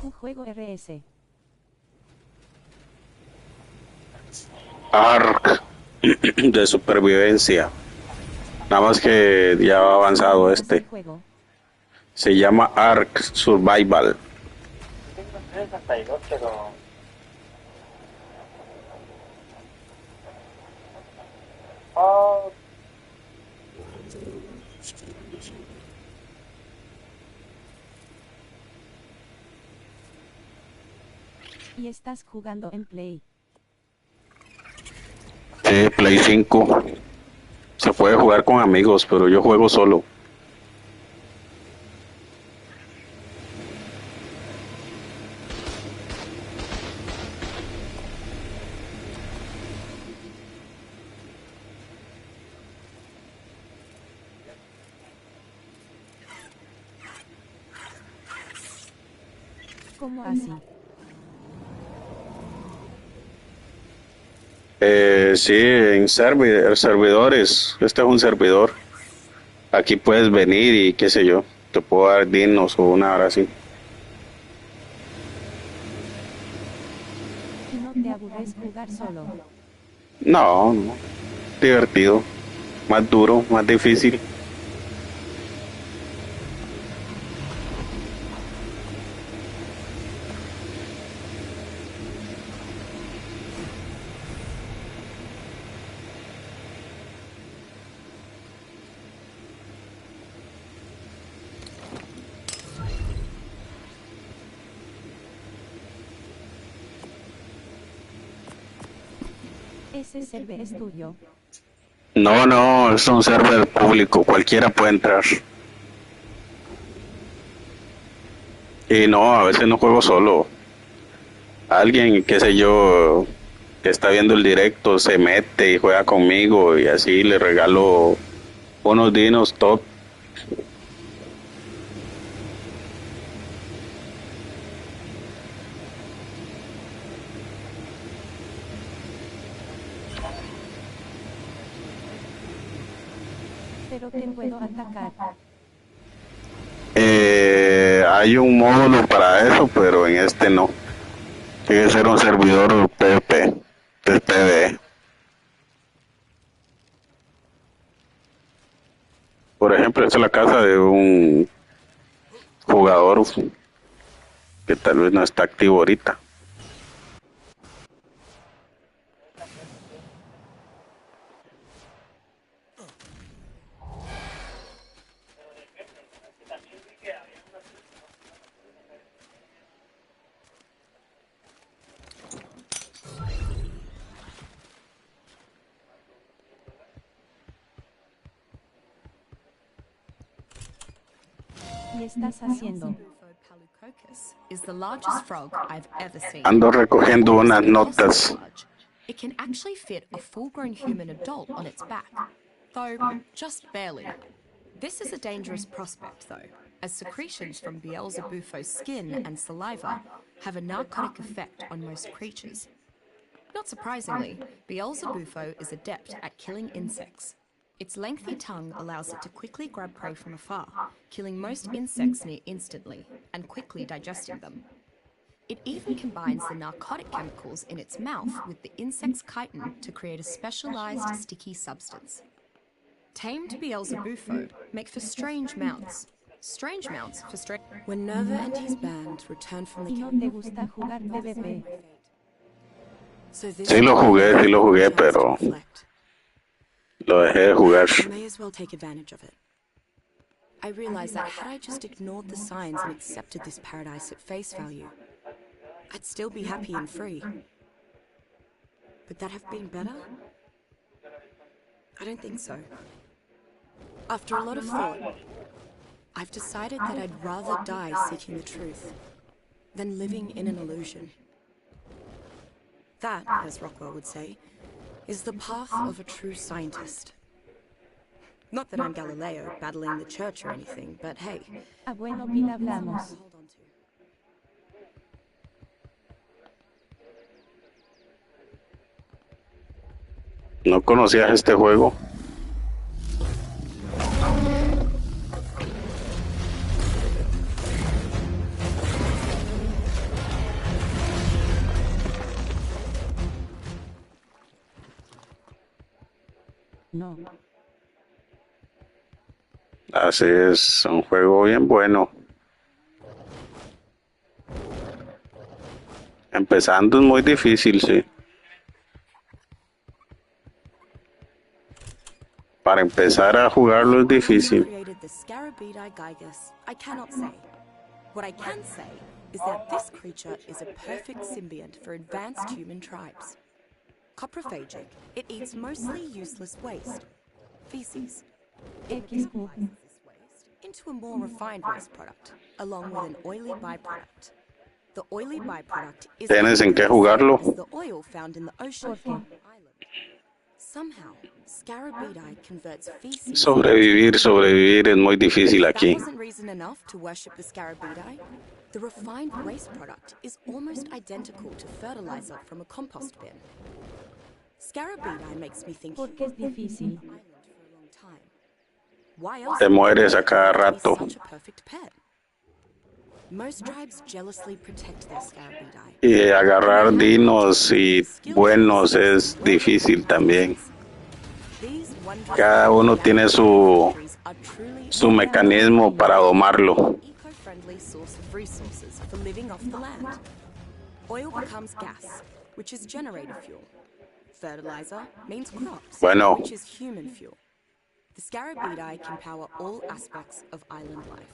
Un juego RS. ARK de supervivencia. Nada más que ya ha avanzado ¿Cómo es el este. juego? Se llama ARK Survival. Tengo 362, pero... Oh, Y estás jugando en Play. Sí, Play 5. Se puede jugar con amigos, pero yo juego solo. ¿Cómo así? Sí, en servidores. Este es un servidor. Aquí puedes venir y qué sé yo. Te puedo dar dinos o una hora así. ¿Y no te aburres jugar solo? No, no. Divertido. Más duro, más difícil. Ese server es tuyo. No, no, es un server público. Cualquiera puede entrar. Y no, a veces no juego solo. Alguien, qué sé yo, que está viendo el directo, se mete y juega conmigo y así le regalo unos dinos top. Pero te puedo atacar. Hay un módulo para eso, pero en este no. Tiene que ser un servidor PvP, de PvE. Por ejemplo, esta es la casa de un jugador que tal vez no está activo ahorita. ¿Y estás haciendo? Is the largest frog I've ever seen. Ando recogiendo Almost unas impossibly notas. large. It can actually fit a full-grown human adult on its back, though just barely. This is a dangerous prospect, though, as secretions from Beelzebufo's skin and saliva have a narcotic effect on most creatures. Not surprisingly, Beelzebufo is adept at killing insects. Its lengthy tongue allows it to quickly grab prey from afar, killing most insects near instantly and quickly digesting them. It even combines the narcotic chemicals in its mouth with the insect's chitin to create a specialized sticky substance. Tamed Beelzebufo make for strange mounts. Strange mounts for strange... When Nerva and his band return from the ¿Y no camp, te gusta jugar PvP? so this Sí lo jugué, chance to pero reflect. lo dejé de jugar. I may as well take advantage of it. I realized that had I just ignored the signs and accepted this paradise at face value, I'd still be happy and free. Would that have been better? I don't think so. After a lot of thought, I've decided that I'd rather die seeking the truth than living in an illusion. That, as Rockwell would say, is the path of a true scientist. Not that I'm Galileo battling the church or anything, but hey. Ah, bueno, bien hablamos. Hold on to. ¿No conocías este juego? No. Así es, un juego bien bueno. Empezando es muy difícil, sí. Para empezar a jugarlo es Who difícil. created the Scarabeei gigas, I cannot say. What I can say is that this creature is a perfect symbiont for advanced human tribes. Coprophagic, it eats mostly useless waste, feces. It XQ. purifies this waste into a more refined waste product, along with an oily byproduct. The oily byproduct is ¿Tienes en qué the same jugarlo? as the oil found in the ocean ¿Por qué? on the island. Somehow, Scarabeei converts feces. Sobrevivir es muy difícil That aquí. wasn't reason enough to worship the Scarabeei. The refined waste product is almost identical to fertilizer from a compost bin. Scarabeei makes me think Porque es difícil. for a long time. Why else Te would mueres they a cada be rato. such a perfect pet? Most tribes jealously protect their Scarabeei. Y agarrar dinos y buenos es difícil también. These wondrous Cada uno tiene su mecanismo para domarlo. eco-friendly source of resources for living off the land. Oil becomes gas, which is generator fuel. Fertilizer means crops, Bueno. which is human fuel. The Scarabeei can power all aspects of island life.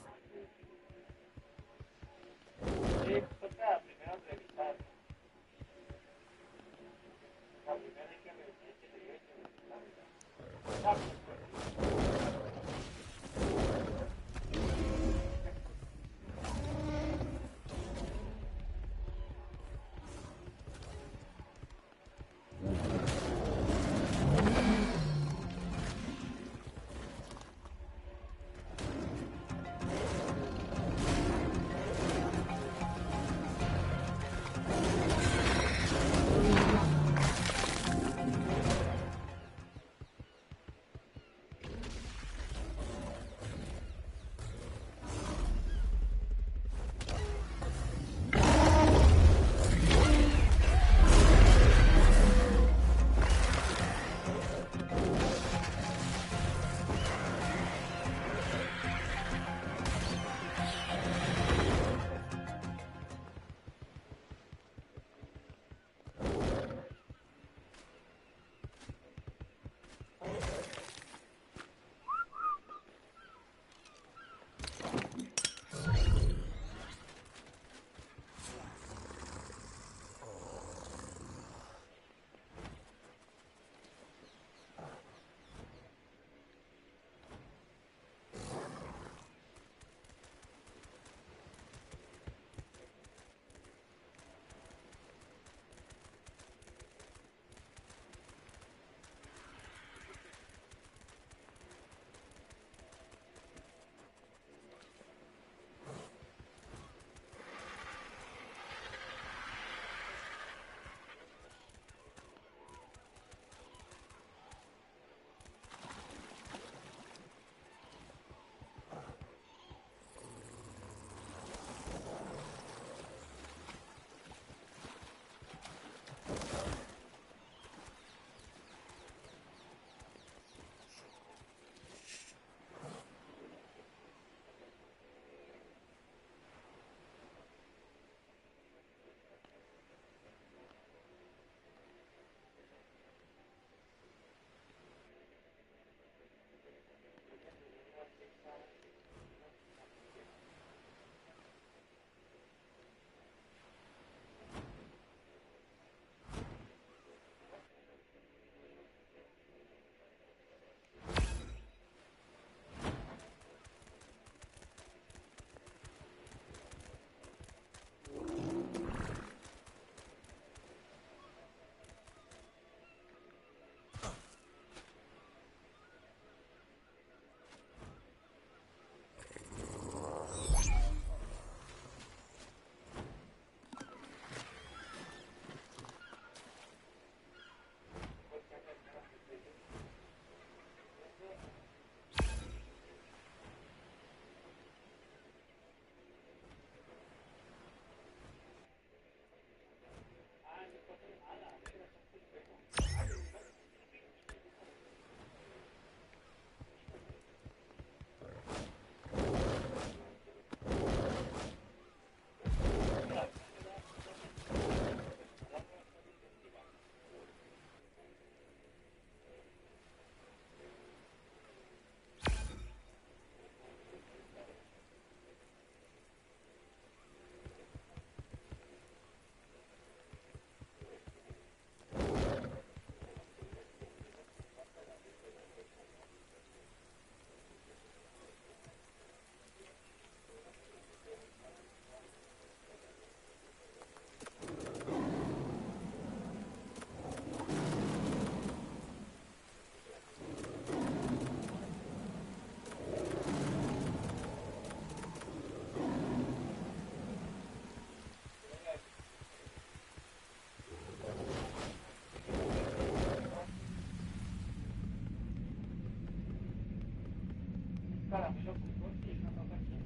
caramelo con corte y una papa china.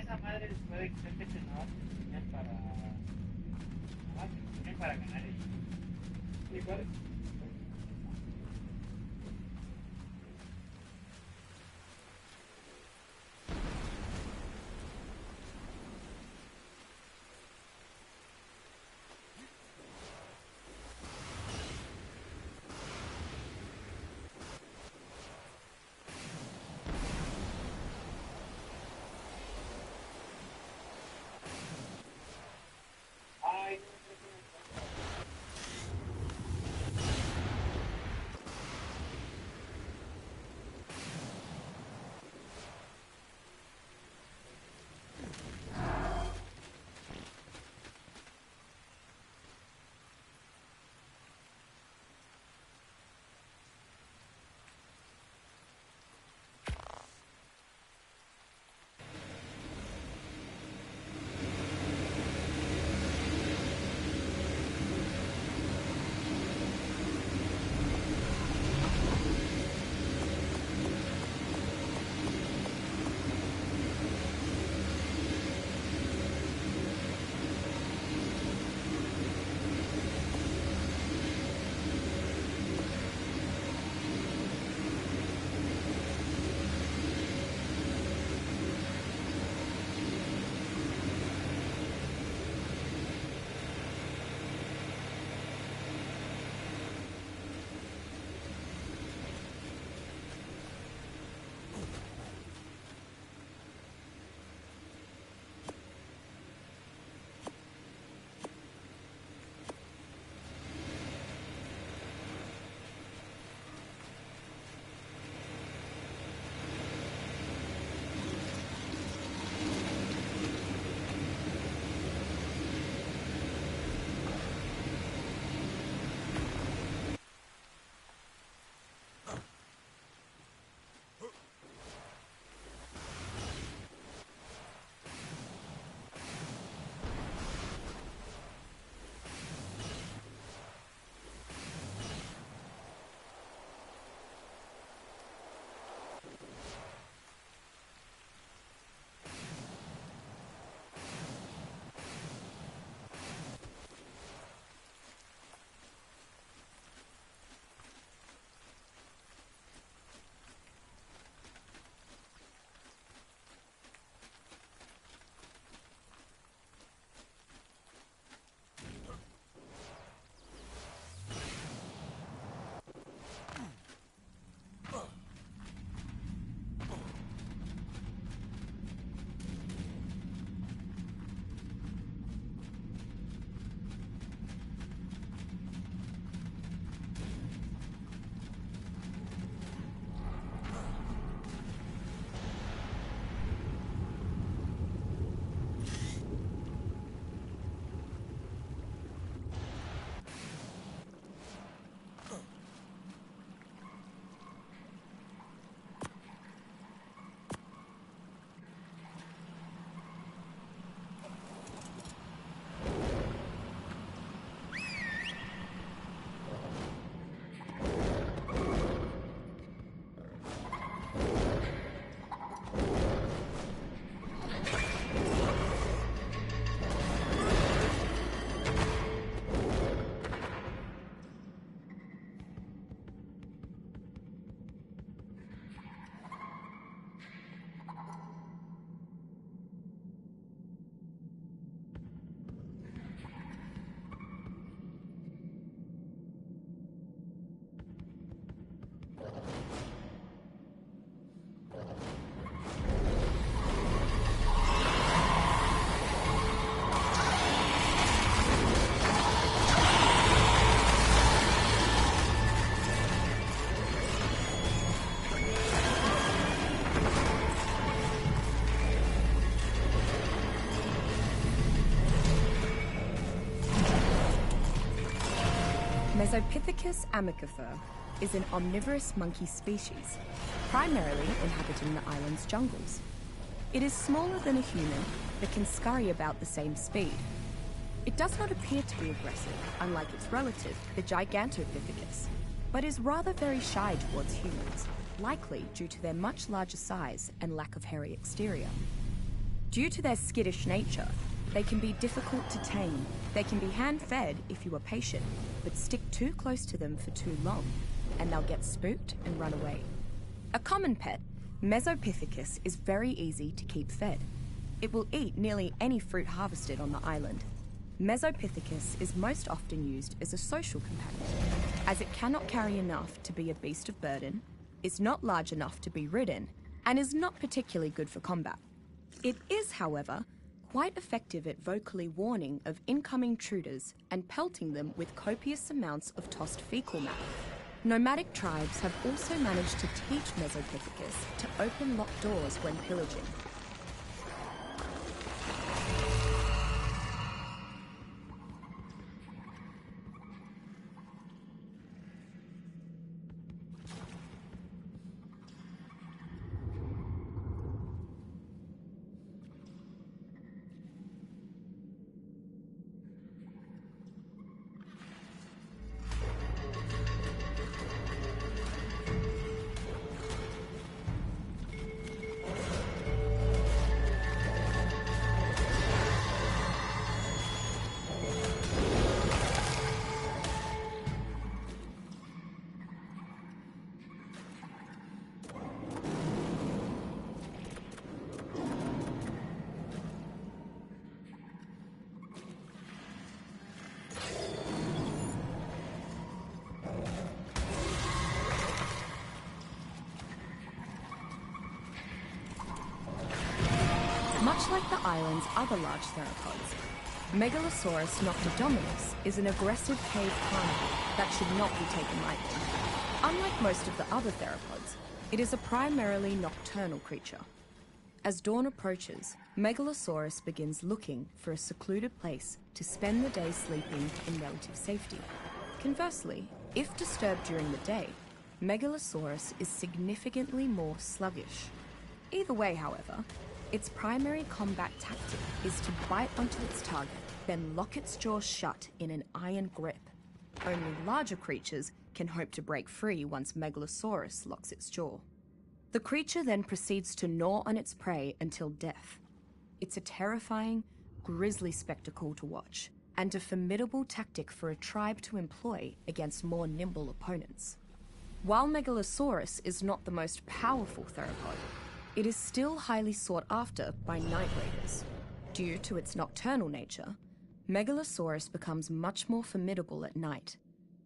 Esa madre puede ser que te no para ganar ellos. Igual. Mesopithecus amicafer is an omnivorous monkey species, primarily inhabiting the island's jungles. It is smaller than a human, but can scurry about the same speed. It does not appear to be aggressive, unlike its relative, the Gigantopithecus, but is rather very shy towards humans, likely due to their much larger size and lack of hairy exterior. Due to their skittish nature, they can be difficult to tame. They can be hand-fed if you are patient, but stick too close to them for too long, and they'll get spooked and run away. A common pet, Mesopithecus, is very easy to keep fed. It will eat nearly any fruit harvested on the island. Mesopithecus is most often used as a social companion, as it cannot carry enough to be a beast of burden, is not large enough to be ridden, and is not particularly good for combat. It is, however, quite effective at vocally warning of incoming intruders and pelting them with copious amounts of tossed fecal matter. Nomadic tribes have also managed to teach Mesopithecus to open locked doors when pillaging. Much like the island's other large theropods, Megalosaurus noctodominus is an aggressive cave carnivore that should not be taken lightly. Unlike most of the other theropods, it is a primarily nocturnal creature. As dawn approaches, Megalosaurus begins looking for a secluded place to spend the day sleeping in relative safety. Conversely, if disturbed during the day, Megalosaurus is significantly more sluggish. Either way, however, its primary combat tactic is to bite onto its target, then lock its jaws shut in an iron grip. Only larger creatures can hope to break free once Megalosaurus locks its jaw. The creature then proceeds to gnaw on its prey until death. It's a terrifying, grisly spectacle to watch, and a formidable tactic for a tribe to employ against more nimble opponents. While Megalosaurus is not the most powerful theropod, it is still highly sought after by night raiders. Due to its nocturnal nature, Megalosaurus becomes much more formidable at night,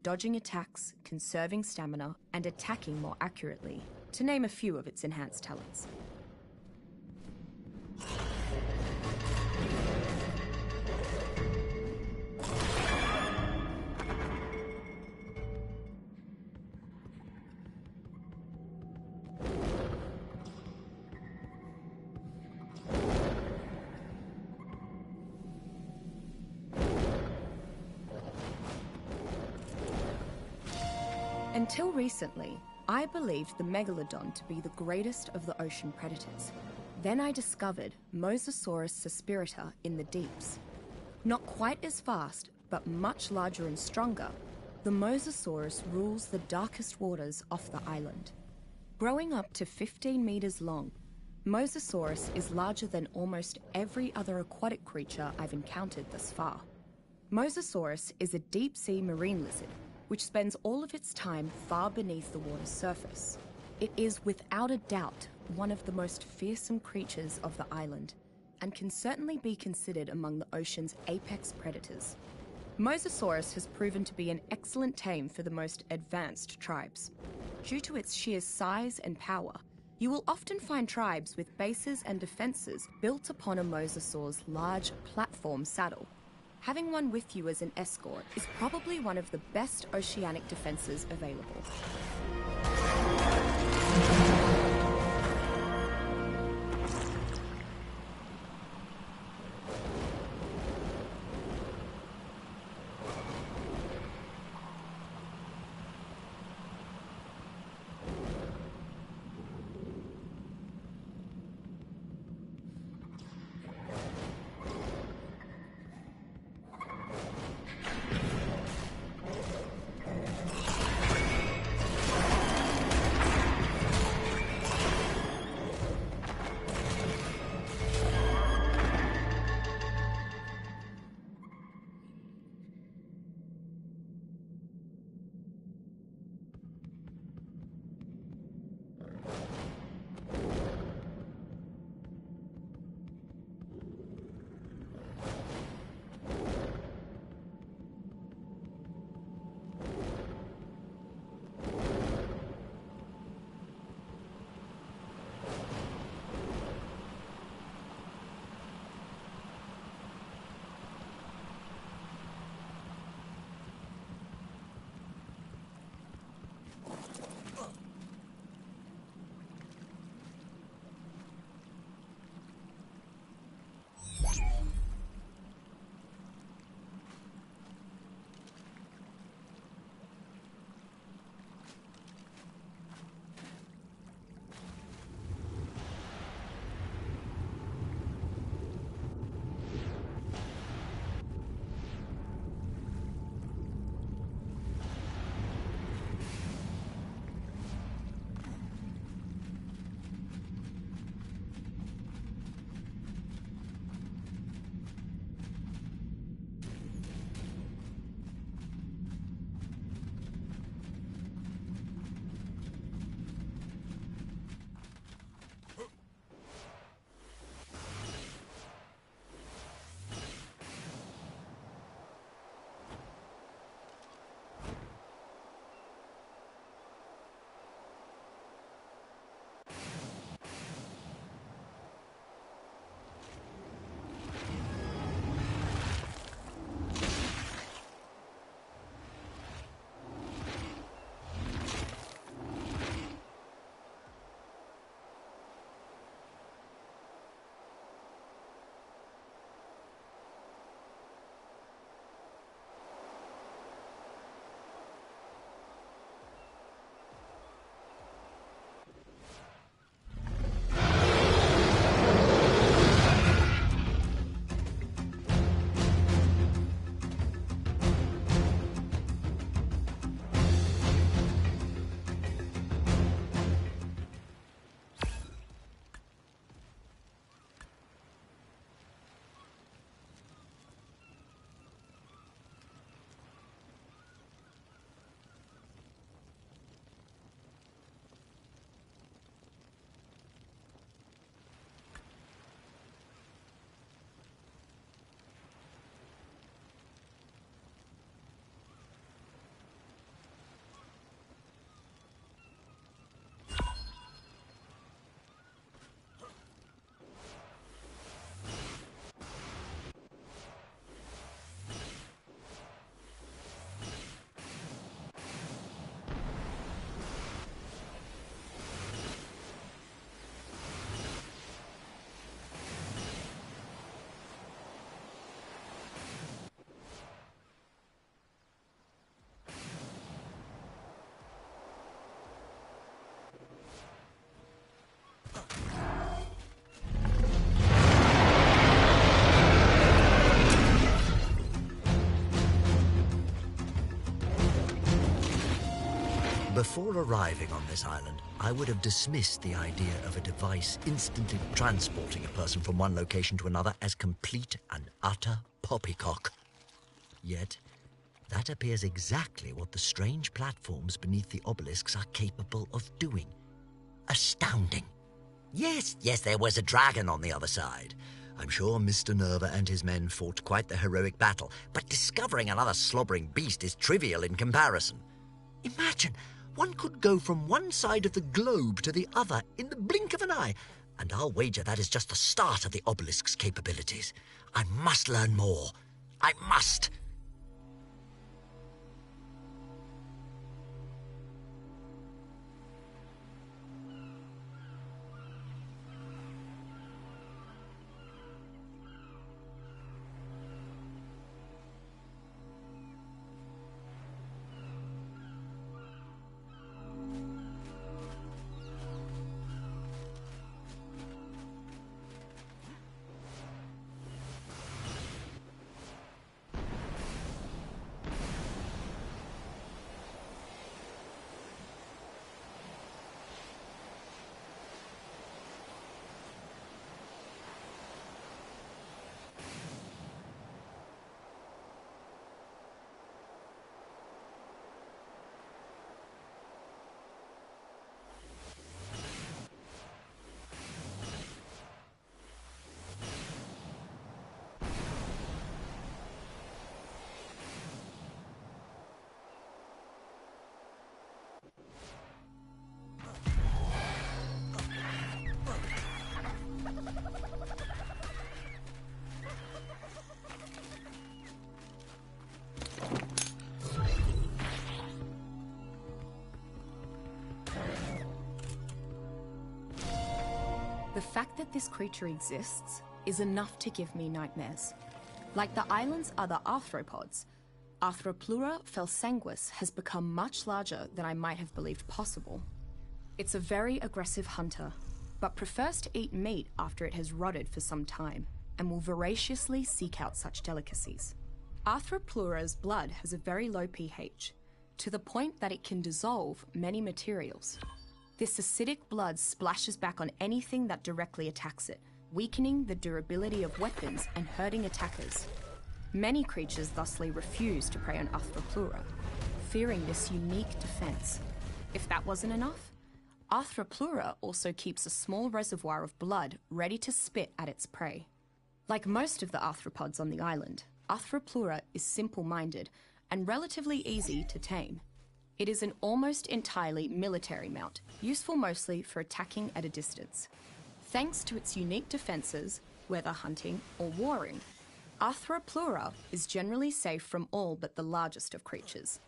dodging attacks, conserving stamina, and attacking more accurately, to name a few of its enhanced talents. Until recently, I believed the megalodon to be the greatest of the ocean predators. Then I discovered Mosasaurus suspirita in the deeps. Not quite as fast, but much larger and stronger, the Mosasaurus rules the darkest waters off the island. Growing up to 15 meters long, Mosasaurus is larger than almost every other aquatic creature I've encountered thus far. Mosasaurus is a deep-sea marine lizard, which spends all of its time far beneath the water's surface. It is without a doubt one of the most fearsome creatures of the island, and can certainly be considered among the ocean's apex predators. Mosasaurus has proven to be an excellent tame for the most advanced tribes. Due to its sheer size and power, you will often find tribes with bases and defenses built upon a mosasaur's large platform saddle. Having one with you as an escort is probably one of the best oceanic defenses available. Before arriving on this island, I would have dismissed the idea of a device instantly transporting a person from one location to another as complete and utter poppycock. Yet, that appears exactly what the strange platforms beneath the obelisks are capable of doing. Astounding. Yes, there was a dragon on the other side. I'm sure Mr. Nerva and his men fought quite the heroic battle, but discovering another slobbering beast is trivial in comparison. Imagine, one could go from one side of the globe to the other in the blink of an eye, and I'll wager that is just the start of the obelisk's capabilities. I must learn more. I must. The fact that this creature exists is enough to give me nightmares. Like the island's other arthropods, Arthropleura felsanguis has become much larger than I might have believed possible. It's a very aggressive hunter, but prefers to eat meat after it has rotted for some time, and will voraciously seek out such delicacies. Arthropleura's blood has a very low pH, to the point that it can dissolve many materials. This acidic blood splashes back on anything that directly attacks it, weakening the durability of weapons and hurting attackers. Many creatures thusly refuse to prey on Arthropleura, fearing this unique defense. If that wasn't enough, Arthropleura also keeps a small reservoir of blood ready to spit at its prey. Like most of the arthropods on the island, Arthropleura is simple-minded and relatively easy to tame. It is an almost entirely military mount, useful mostly for attacking at a distance. Thanks to its unique defenses, whether hunting or warring, Arthropleura is generally safe from all but the largest of creatures.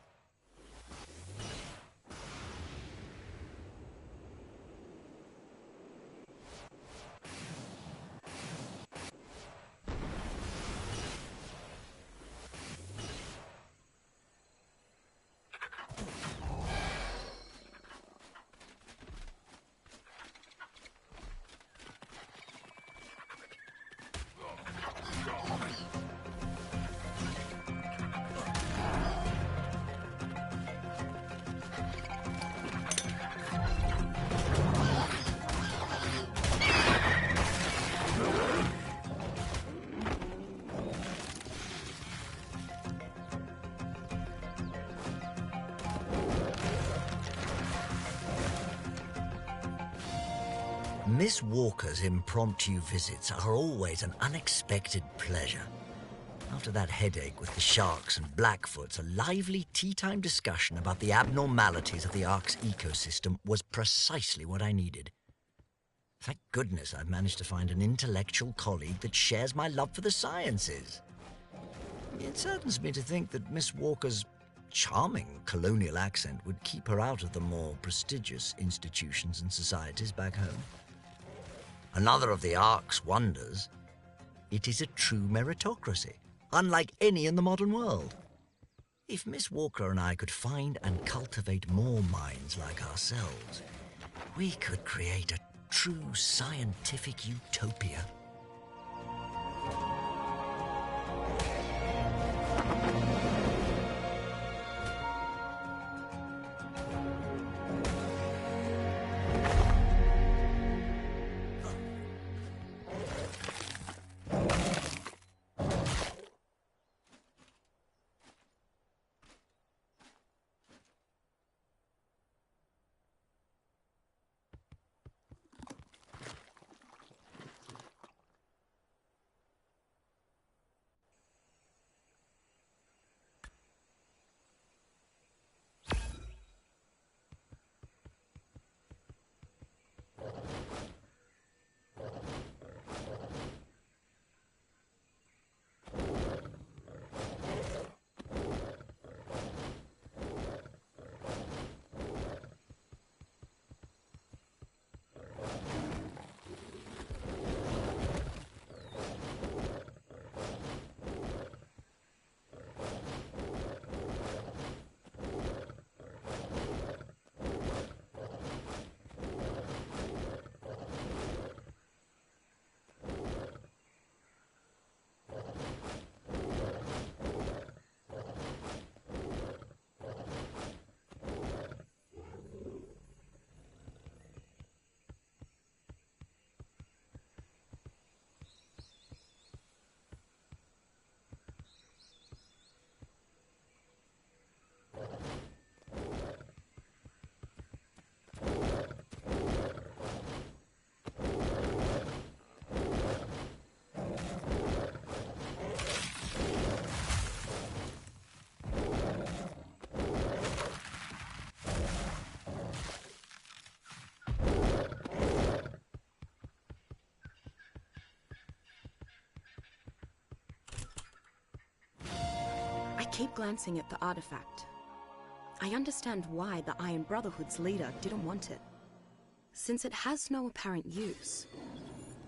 Miss Walker's impromptu visits are always an unexpected pleasure. After that headache with the sharks and Blackfoots, a lively tea-time discussion about the abnormalities of the ARK's ecosystem was precisely what I needed. Thank goodness I've managed to find an intellectual colleague that shares my love for the sciences. It saddens me to think that Miss Walker's charming colonial accent would keep her out of the more prestigious institutions and societies back home. Another of the ARK's wonders, it is a true meritocracy, unlike any in the modern world. If Miss Walker and I could find and cultivate more minds like ourselves, we could create a true scientific utopia. I keep glancing at the artifact. I understand why the Iron Brotherhood's leader didn't want it. since it has no apparent use,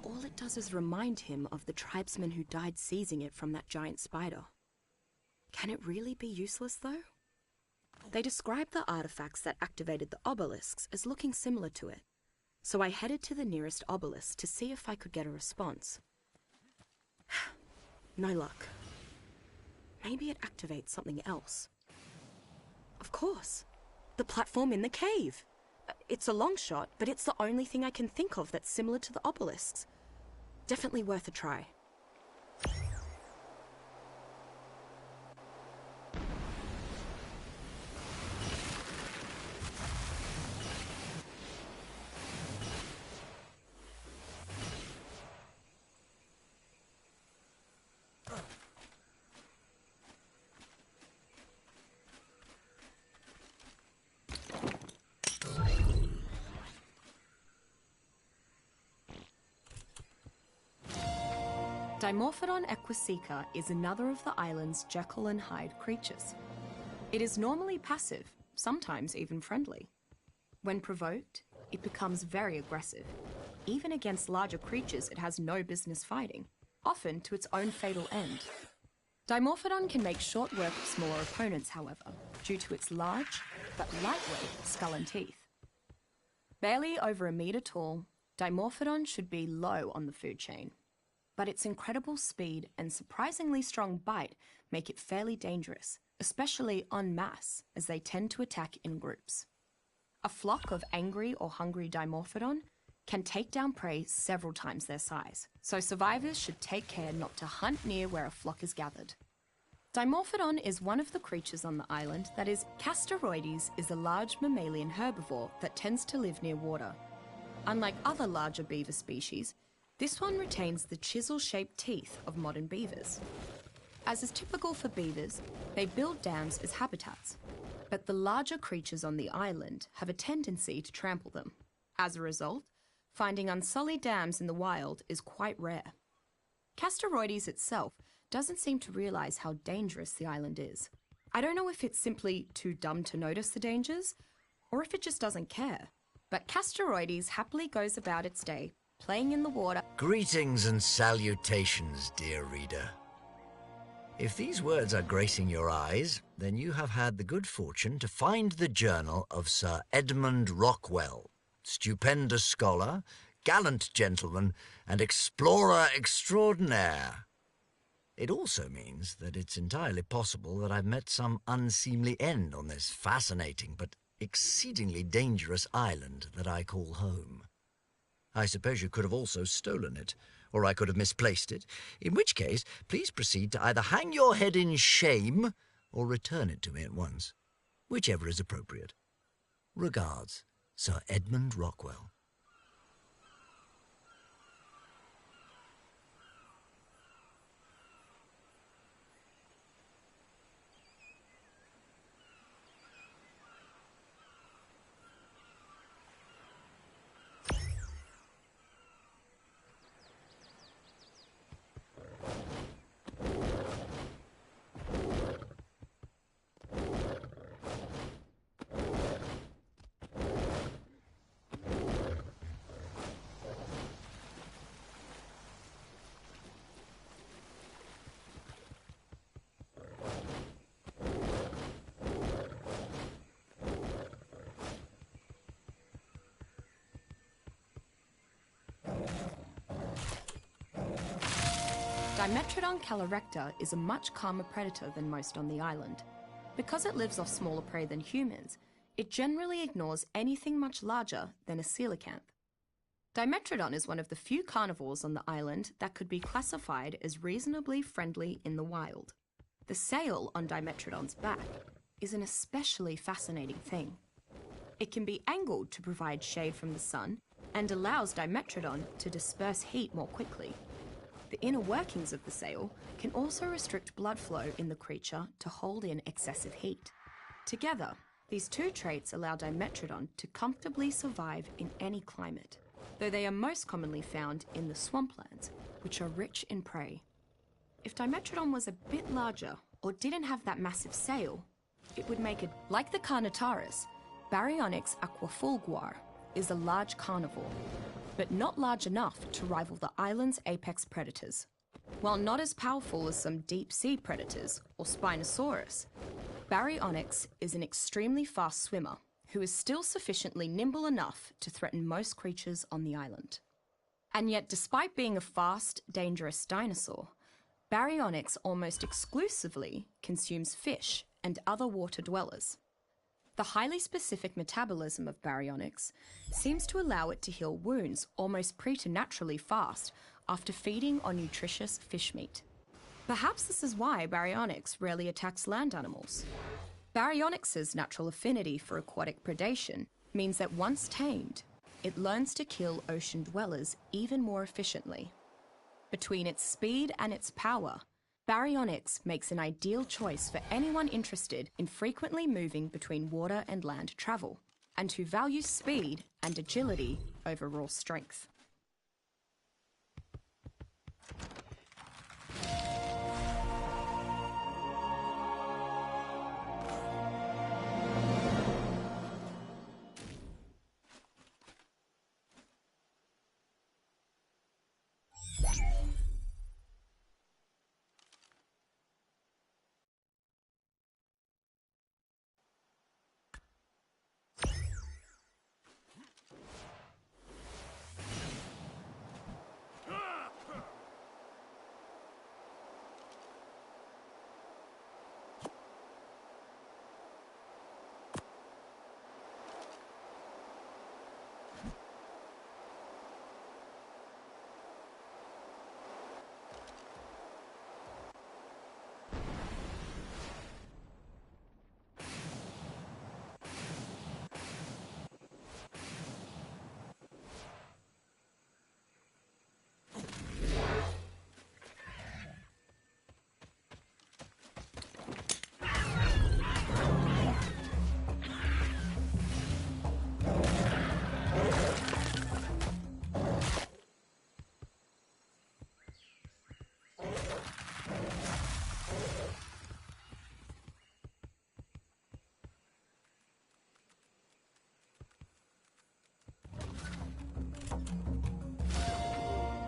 all it does is remind him of the tribesmen who died seizing it from that giant spider. Can it really be useless, though? They described the artifacts that activated the obelisks as looking similar to it, so I headed to the nearest obelisk to see if I could get a response. No luck. Maybe it activates something else. Of course, the platform in the cave. It's a long shot, but it's the only thing I can think of that's similar to the obelisks. Definitely worth a try. Dimorphodon equiseca is another of the island's Jekyll and Hyde creatures. It is normally passive, sometimes even friendly. When provoked, it becomes very aggressive, even against larger creatures it has no business fighting, often to its own fatal end. Dimorphodon can make short work of smaller opponents, however, due to its large but lightweight skull and teeth. Barely over a metre tall, Dimorphodon should be low on the food chain, but its incredible speed and surprisingly strong bite make it fairly dangerous, especially en masse, as they tend to attack in groups. A flock of angry or hungry Dimorphodon can take down prey several times their size, so survivors should take care not to hunt near where a flock is gathered. Dimorphodon is one of the creatures on the island that is Castaroides is a large mammalian herbivore that tends to live near water. Unlike other larger beaver species, this one retains the chisel-shaped teeth of modern beavers. As is typical for beavers, they build dams as habitats, but the larger creatures on the island have a tendency to trample them. As a result, finding unsullied dams in the wild is quite rare. Castaroides itself doesn't seem to realise how dangerous the island is. I don't know if it's simply too dumb to notice the dangers, or if it just doesn't care. But Castaroides happily goes about its day, playing in the water. Greetings and salutations, dear reader. If these words are gracing your eyes, then you have had the good fortune to find the journal of Sir Edmund Rockwell, stupendous scholar, gallant gentleman, and explorer extraordinaire. It also means that it's entirely possible that I've met some unseemly end on this fascinating but exceedingly dangerous island that I call home. I suppose you could have also stolen it, or I could have misplaced it, in which case please proceed to either hang your head in shame or return it to me at once, whichever is appropriate. Regards, Sir Edmund Rockwell. Dimetrodon calorecta is a much calmer predator than most on the island. Because it lives off smaller prey than humans, it generally ignores anything much larger than a coelacanth. Dimetrodon is one of the few carnivores on the island that could be classified as reasonably friendly in the wild. The sail on Dimetrodon's back is an especially fascinating thing. It can be angled to provide shade from the sun and allows Dimetrodon to disperse heat more quickly. The inner workings of the sail can also restrict blood flow in the creature to hold in excessive heat. Together, these two traits allow Dimetrodon to comfortably survive in any climate, though they are most commonly found in the swamplands, which are rich in prey. If Dimetrodon was a bit larger or didn't have that massive sail, it would make it like the Carnotaurus. Baryonyx aquafulguar is a large carnivore, but not large enough to rival the island's apex predators. While not as powerful as some deep-sea predators or Spinosaurus, Baryonyx is an extremely fast swimmer who is still sufficiently nimble enough to threaten most creatures on the island. And yet, despite being a fast, dangerous dinosaur, Baryonyx almost exclusively consumes fish and other water dwellers. The highly specific metabolism of Baryonyx seems to allow it to heal wounds almost preternaturally fast after feeding on nutritious fish meat. Perhaps this is why Baryonyx rarely attacks land animals. Baryonyx's natural affinity for aquatic predation means that once tamed, it learns to kill ocean dwellers even more efficiently. Between its speed and its power, Baryonyx makes an ideal choice for anyone interested in frequently moving between water and land travel, and who values speed and agility over raw strength.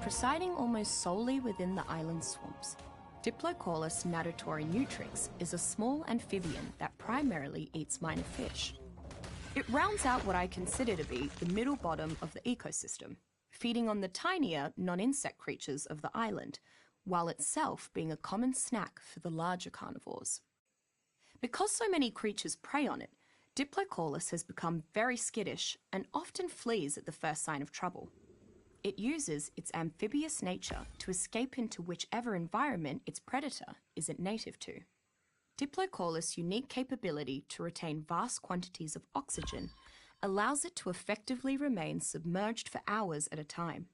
Residing almost solely within the island's swamps, Diplocaulus natatori nutrix is a small amphibian that primarily eats minor fish. It rounds out what I consider to be the middle bottom of the ecosystem, feeding on the tinier, non-insect creatures of the island, while itself being a common snack for the larger carnivores. Because so many creatures prey on it, Diplocaulus has become very skittish and often flees at the first sign of trouble. It uses its amphibious nature to escape into whichever environment its predator isn't native to. Diplocaulus' unique capability to retain vast quantities of oxygen allows it to effectively remain submerged for hours at a time,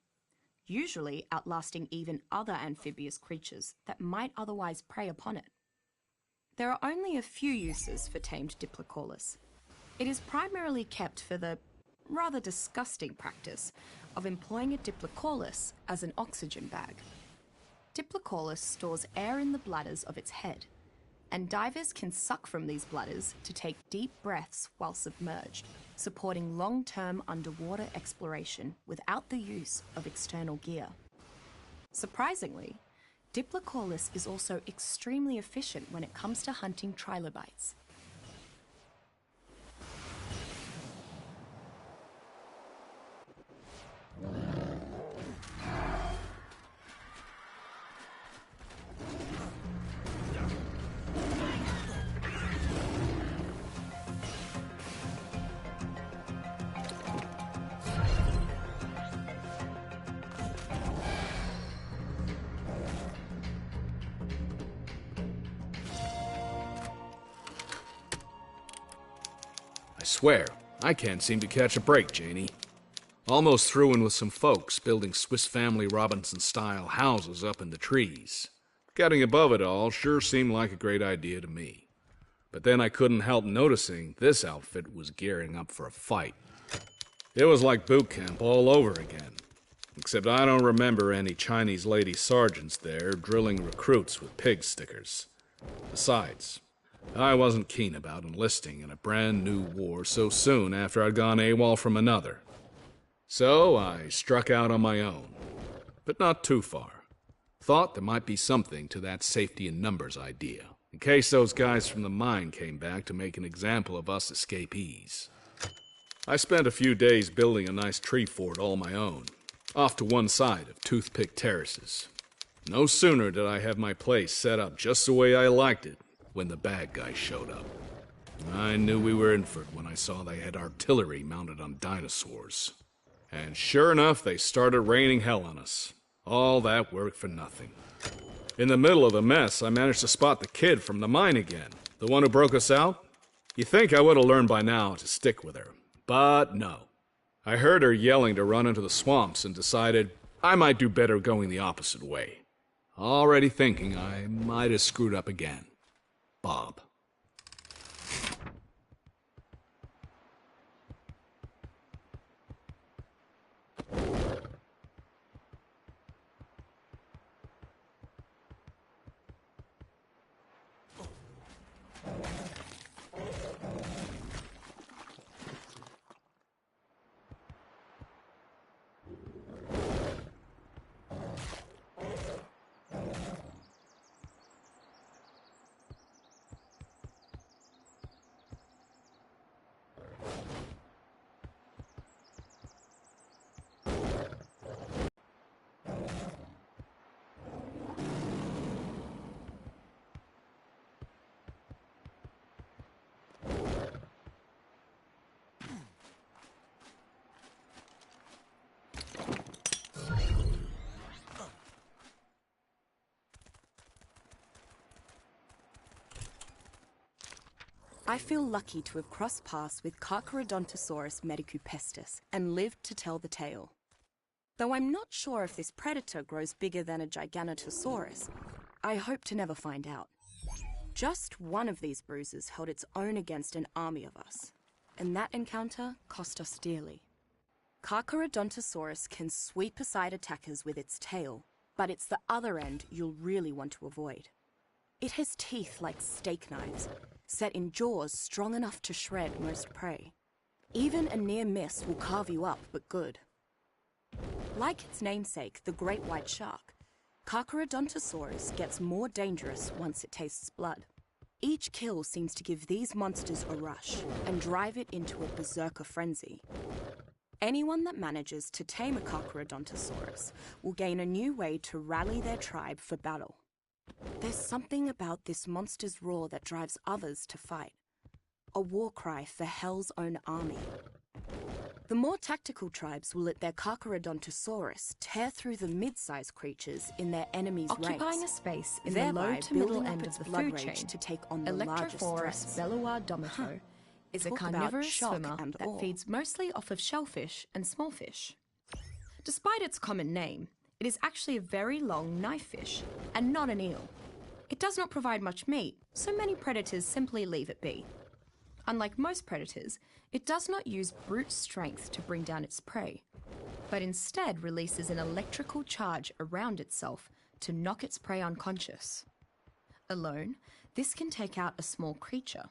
usually outlasting even other amphibious creatures that might otherwise prey upon it. There are only a few uses for tamed Diplocaulus. It is primarily kept for the rather disgusting practice of employing a Diplocaulus as an oxygen bag. Diplocaulus stores air in the bladders of its head, and divers can suck from these bladders to take deep breaths while submerged, supporting long-term underwater exploration without the use of external gear. Surprisingly, Diplocaulus is also extremely efficient when it comes to hunting trilobites. I swear, I can't seem to catch a break, Janie. Almost through in with some folks building Swiss Family Robinson-style houses up in the trees. Getting above it all sure seemed like a great idea to me. But then I couldn't help noticing this outfit was gearing up for a fight. It was like boot camp all over again. Except I don't remember any Chinese lady sergeants there drilling recruits with pig stickers. Besides, I wasn't keen about enlisting in a brand new war so soon after I'd gone AWOL from another. So I struck out on my own, but not too far. Thought there might be something to that safety in numbers idea, in case those guys from the mine came back to make an example of us escapees. I spent a few days building a nice tree fort all my own, off to one side of Toothpick Terraces. No sooner did I have my place set up just the way I liked it when the bad guys showed up. I knew we were in for it when I saw they had artillery mounted on dinosaurs. And sure enough, they started raining hell on us. All that work for nothing. In the middle of the mess, I managed to spot the kid from the mine again, the one who broke us out. You'd think I would have learned by now to stick with her, but no. I heard her yelling to run into the swamps and decided I might do better going the opposite way. Already thinking I might have screwed up again. Bob. I feel lucky to have crossed paths with Carcharodontosaurus medicupestis and lived to tell the tale. Though I'm not sure if this predator grows bigger than a Giganotosaurus, I hope to never find out. Just one of these bruises held its own against an army of us, and that encounter cost us dearly. Carcharodontosaurus can sweep aside attackers with its tail, but it's the other end you'll really want to avoid. It has teeth like steak knives, set in jaws strong enough to shred most prey. Even a near miss will carve you up, but good. Like its namesake, the great white shark, Carcharodontosaurus gets more dangerous once it tastes blood. Each kill seems to give these monsters a rush and drive it into a berserker frenzy. Anyone that manages to tame a Carcharodontosaurus will gain a new way to rally their tribe for battle. There's something about this monster's roar that drives others to fight. A war cry for Hell's own army. The more tactical tribes will let their Carcharodontosaurus tear through the mid-sized creatures in their enemies' ranks, Occupying a space in the low to middle end of the food chain, to take on the largest Electrophorus threats. beluardomato is a Talk about carnivorous shock swimmer and that awe. feeds mostly off of shellfish and small fish. Despite its common name, it is actually a very long knife fish and not an eel. It does not provide much meat, so many predators simply leave it be. Unlike most predators, it does not use brute strength to bring down its prey, but instead releases an electrical charge around itself to knock its prey unconscious. Alone, this can take out a small creature.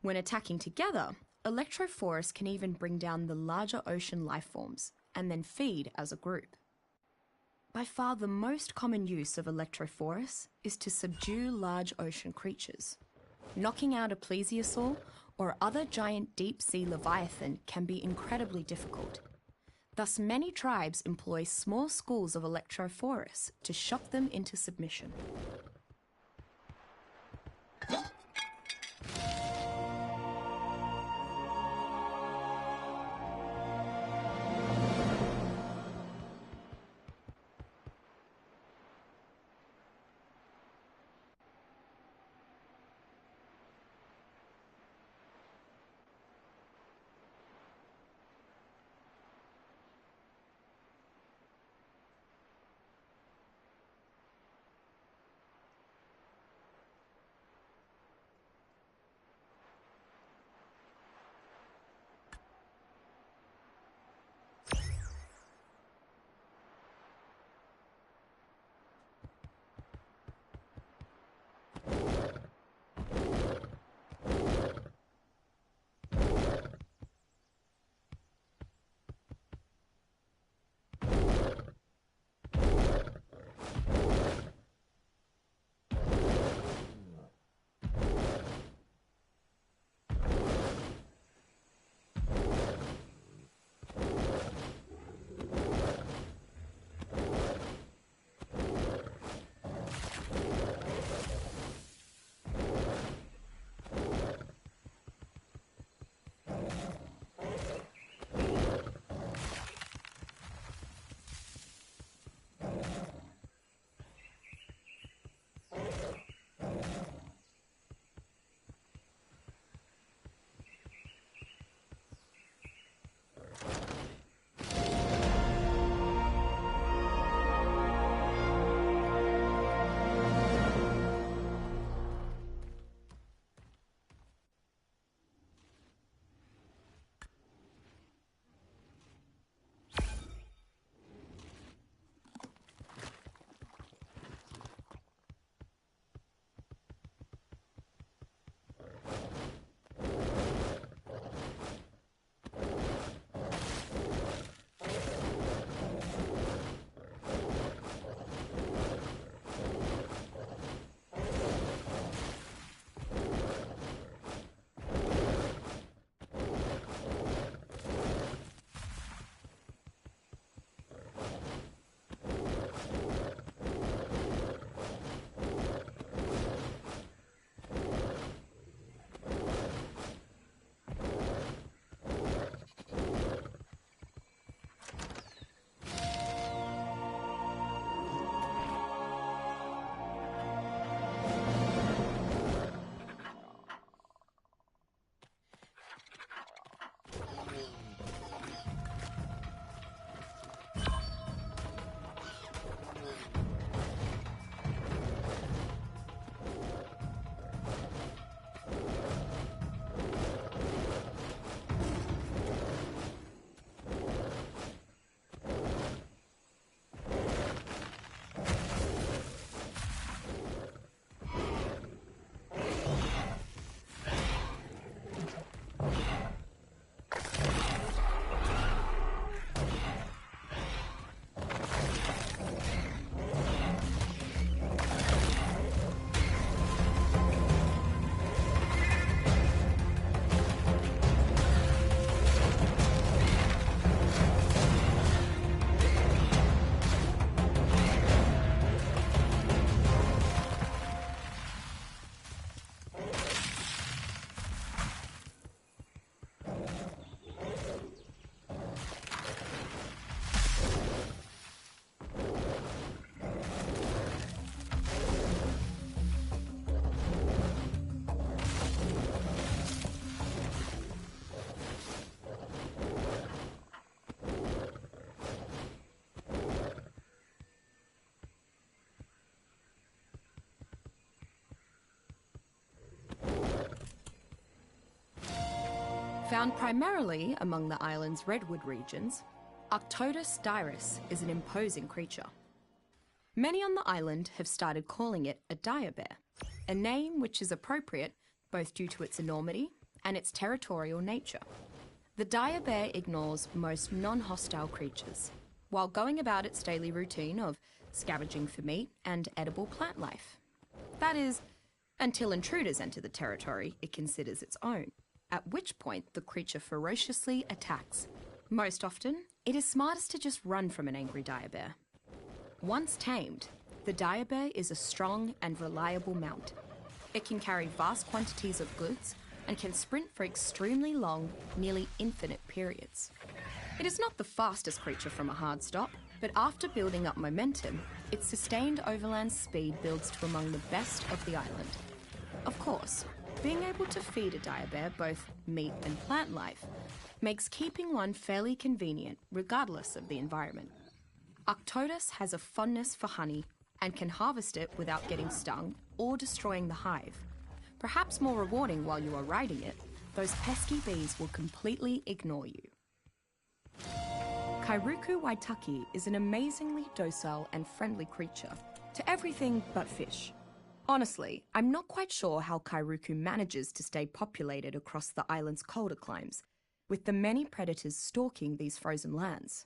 When attacking together, Electrophorus can even bring down the larger ocean life forms and then feed as a group. By far the most common use of Electrophorus is to subdue large ocean creatures. Knocking out a plesiosaur or other giant deep-sea leviathan can be incredibly difficult. Thus, many tribes employ small schools of Electrophorus to shock them into submission. Found primarily among the island's redwood regions, Arctodus dirus is an imposing creature. Many on the island have started calling it a dire bear, a name which is appropriate both due to its enormity and its territorial nature. The dire bear ignores most non-hostile creatures, while going about its daily routine of scavenging for meat and edible plant life. That is, until intruders enter the territory it considers its own, at which point the creature ferociously attacks. Most often, it is smartest to just run from an angry dire bear. Once tamed, the dire bear is a strong and reliable mount. It can carry vast quantities of goods and can sprint for extremely long, nearly infinite periods. It is not the fastest creature from a hard stop, but after building up momentum, its sustained overland speed builds to among the best of the island. Of course, being able to feed a dire bear both meat and plant life makes keeping one fairly convenient regardless of the environment. Arctodus has a fondness for honey and can harvest it without getting stung or destroying the hive. Perhaps more rewarding while you are riding it, those pesky bees will completely ignore you. Kairuku waitaki is an amazingly docile and friendly creature to everything but fish. Honestly, I'm not quite sure how Kairuku manages to stay populated across the island's colder climes, with the many predators stalking these frozen lands.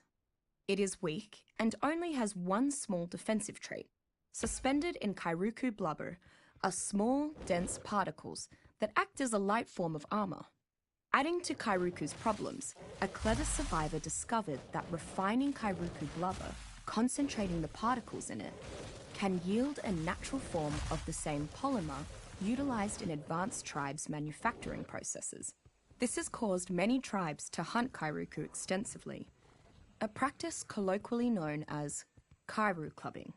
It is weak and only has one small defensive trait. Suspended in Kairuku blubber are small, dense particles that act as a light form of armor. Adding to Kairuku's problems, a clever survivor discovered that refining Kairuku blubber, concentrating the particles in it, can yield a natural form of the same polymer utilized in advanced tribes' manufacturing processes. This has caused many tribes to hunt Kairuku extensively, a practice colloquially known as Kairu clubbing.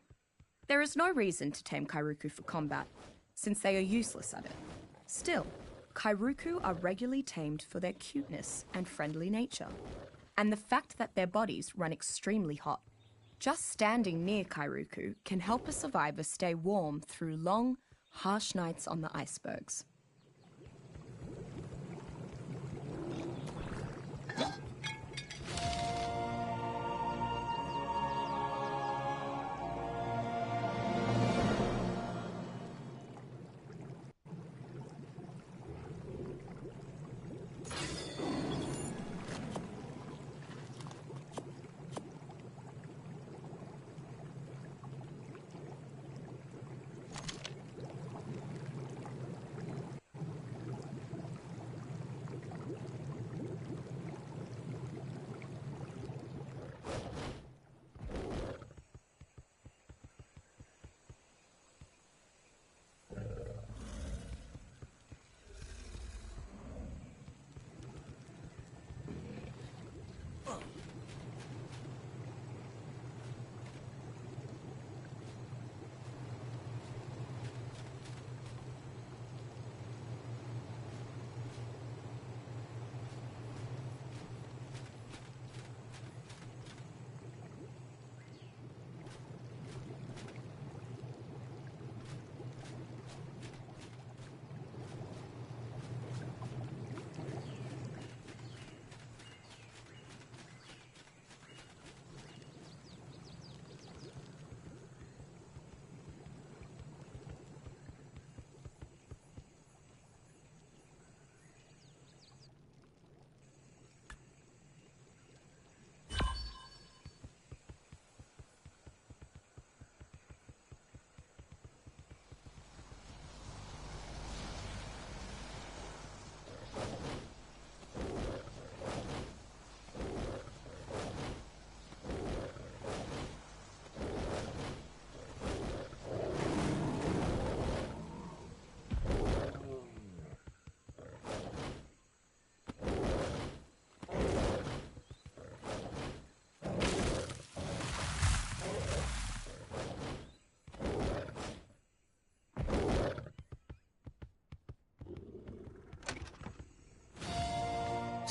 There is no reason to tame Kairuku for combat, since they are useless at it. Still, Kairuku are regularly tamed for their cuteness and friendly nature, and the fact that their bodies run extremely hot. Just standing near Kairuku can help a survivor stay warm through long, harsh nights on the icebergs.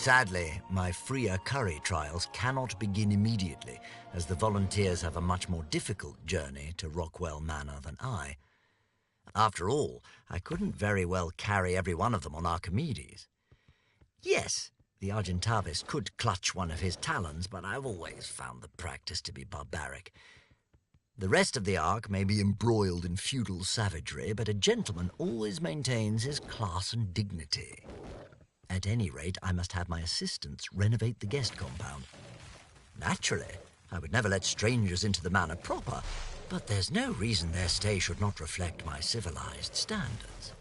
Sadly, my freer curry trials cannot begin immediately, as the volunteers have a much more difficult journey to Rockwell Manor than I. After all, I couldn't very well carry every one of them on Archimedes. Yes, The Argentavis could clutch one of his talons, but I've always found the practice to be barbaric. The rest of the ARK may be embroiled in feudal savagery, but a gentleman always maintains his class and dignity. At any rate, I must have my assistants renovate the guest compound. Naturally, I would never let strangers into the manor proper, but there's no reason their stay should not reflect my civilized standards.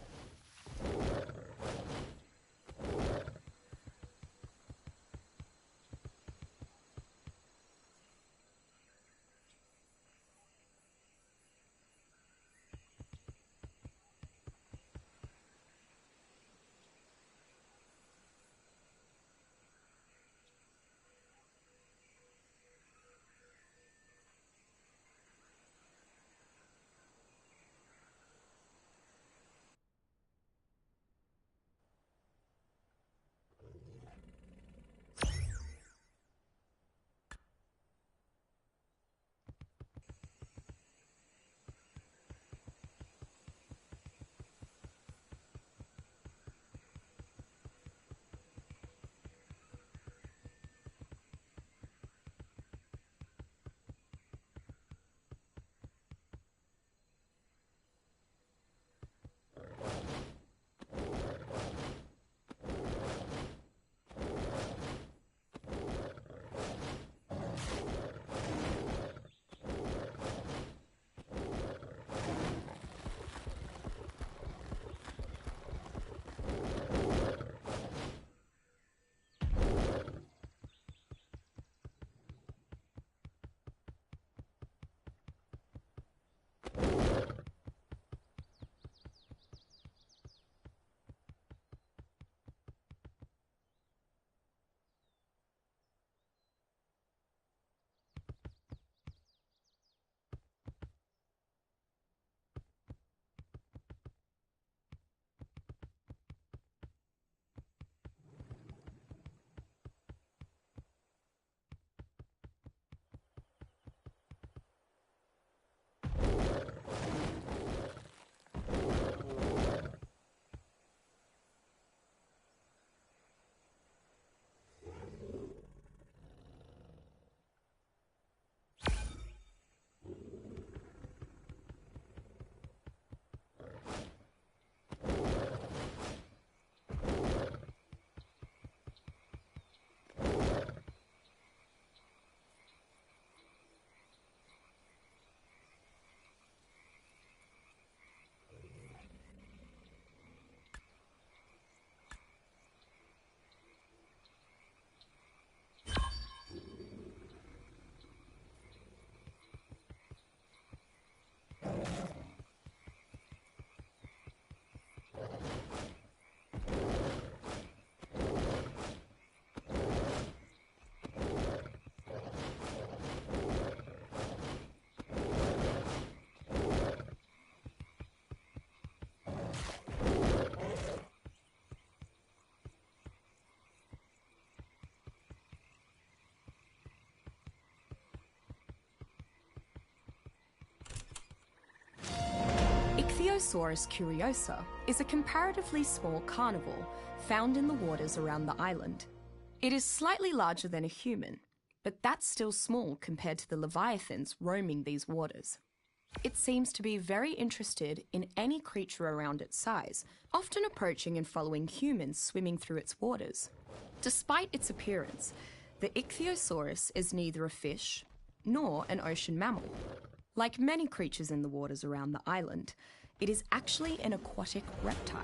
Ichthyosaurus curiosa is a comparatively small carnivore found in the waters around the island. It is slightly larger than a human, but that's still small compared to the leviathans roaming these waters. It seems to be very interested in any creature around its size, often approaching and following humans swimming through its waters. Despite its appearance, the Ichthyosaurus is neither a fish nor an ocean mammal. Like many creatures in the waters around the island, it is actually an aquatic reptile.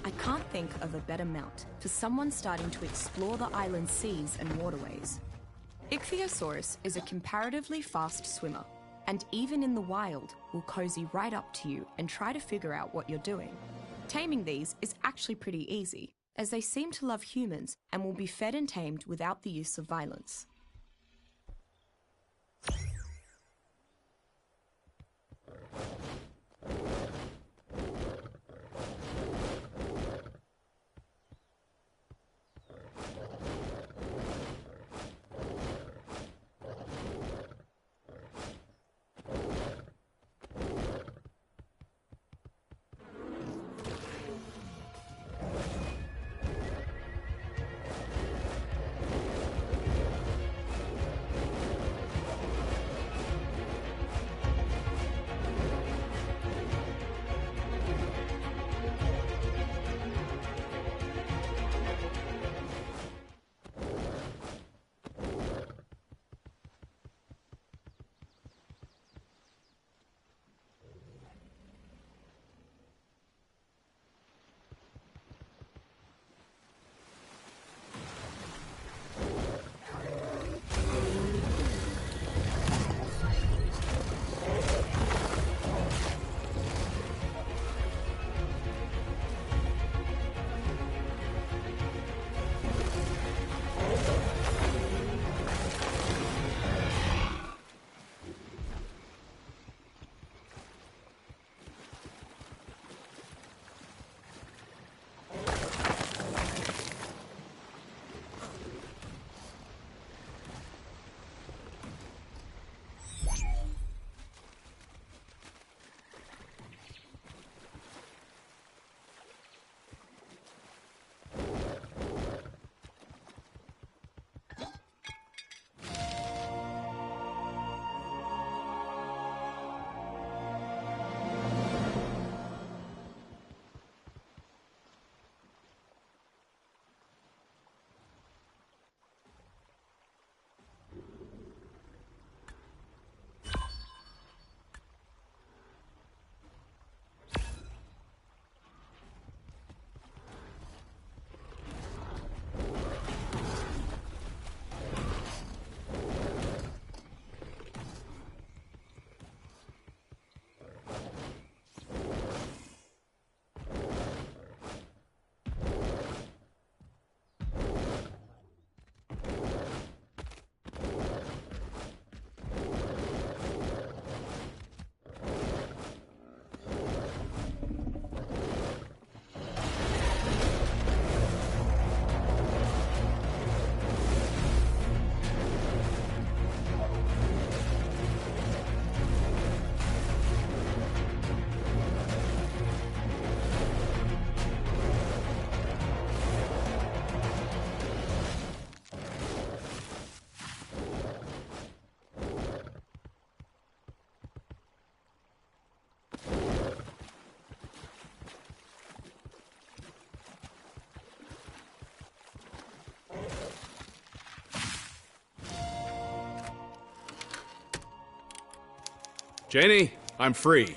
I can't think of a better mount for someone starting to explore the island's seas and waterways. Ichthyosaurus is a comparatively fast swimmer, and even in the wild will cozy right up to you and try to figure out what you're doing. Taming these is actually pretty easy, as they seem to love humans and will be fed and tamed without the use of violence. Janie, I'm free.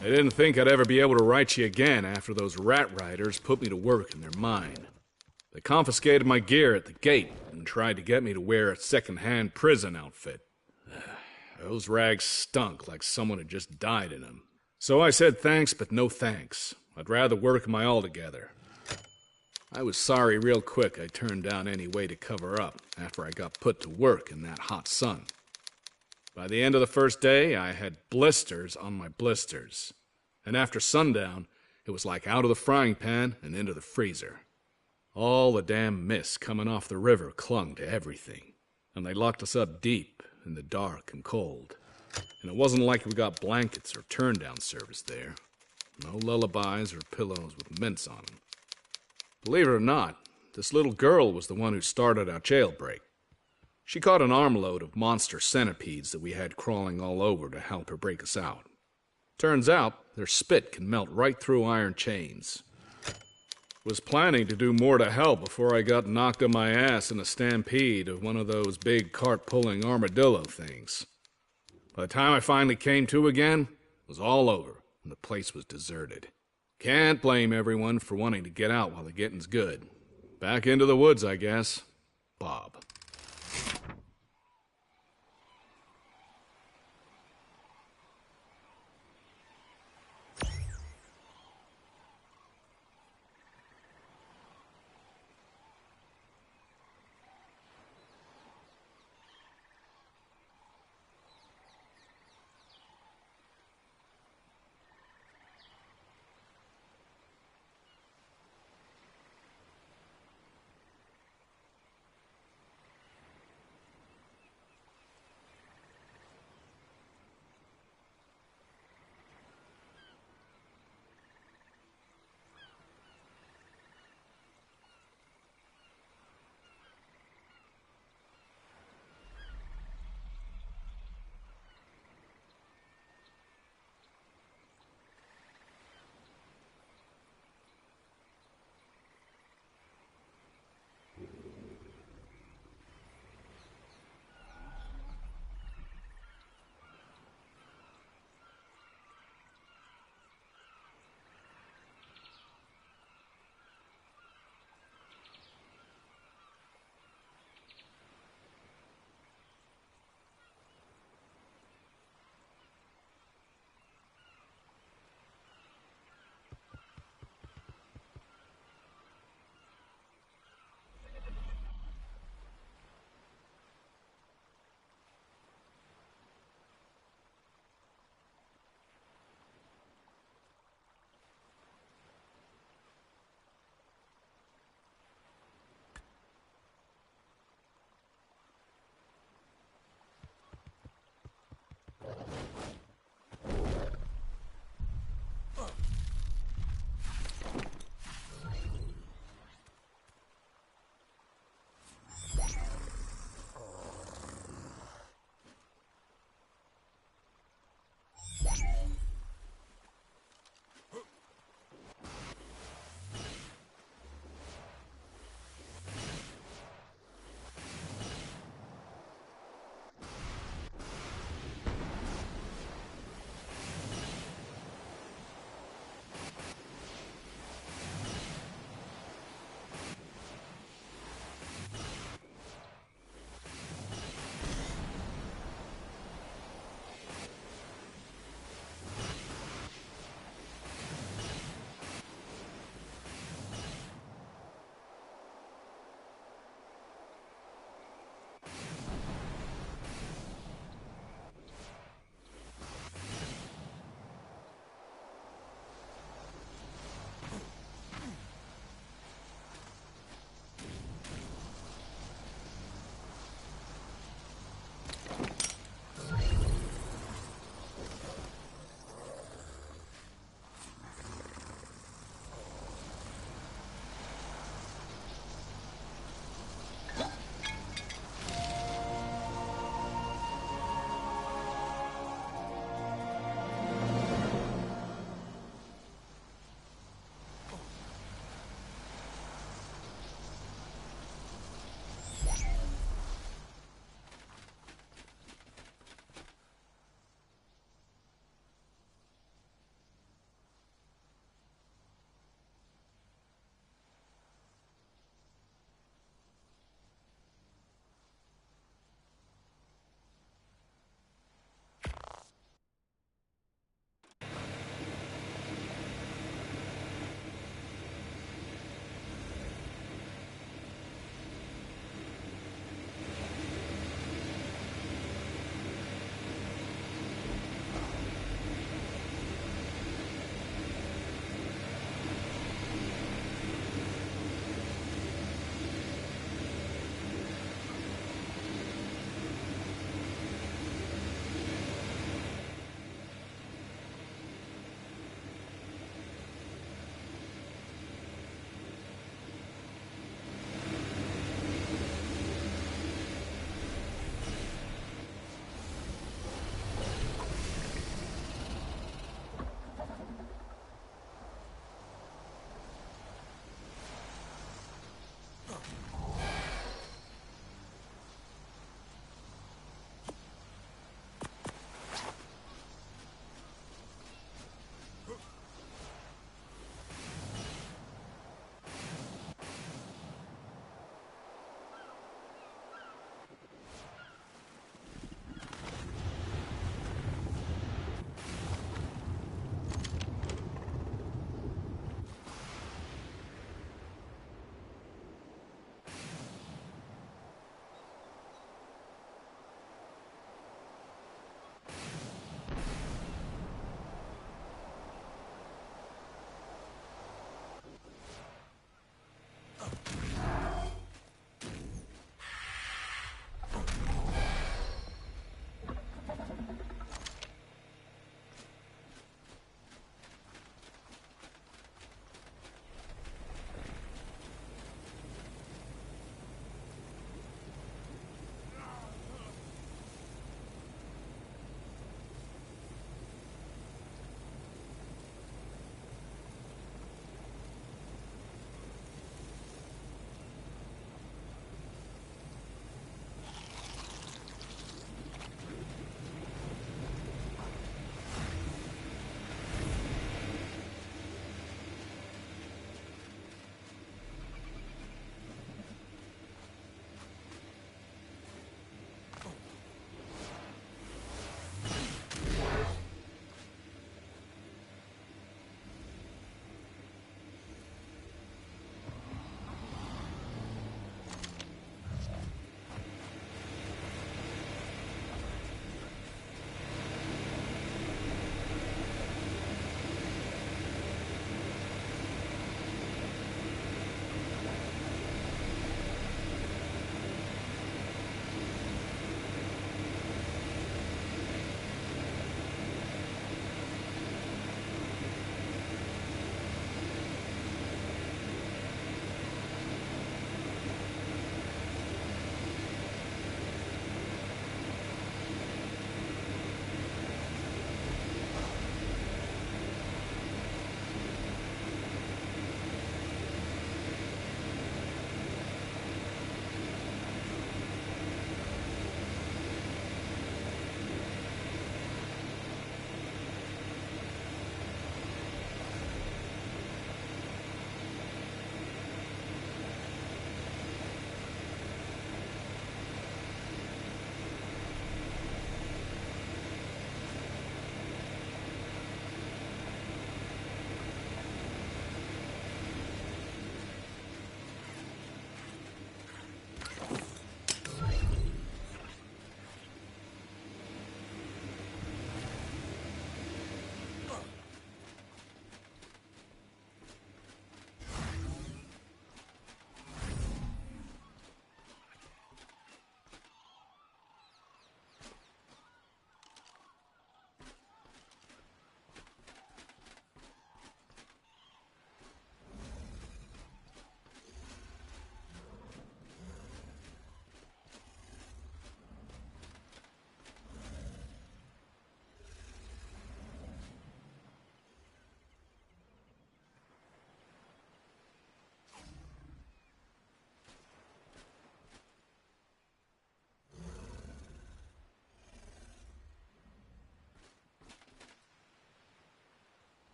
I didn't think I'd ever be able to write you again after those rat riders put me to work in their mine. They confiscated my gear at the gate and tried to get me to wear a second-hand prison outfit. Those rags stunk like someone had just died in them. So I said thanks, but no thanks. I'd rather work in my all-together. I was sorry real quick I turned down any way to cover up after I got put to work in that hot sun. By the end of the first day, I had blisters on my blisters. And after sundown, it was like out of the frying pan and into the freezer. All the damn mist coming off the river clung to everything. And they locked us up deep in the dark and cold. And it wasn't like we got blankets or turn-down service there. No lullabies or pillows with mints on them. Believe it or not, this little girl was the one who started our jailbreak. She caught an armload of monster centipedes that we had crawling all over to help her break us out. Turns out, their spit can melt right through iron chains. Was planning to do more to help before I got knocked on my ass in a stampede of one of those big cart-pulling armadillo things. By the time I finally came to again, it was all over, and the place was deserted. Can't blame everyone for wanting to get out while the getting's good. Back into the woods, I guess. Bob.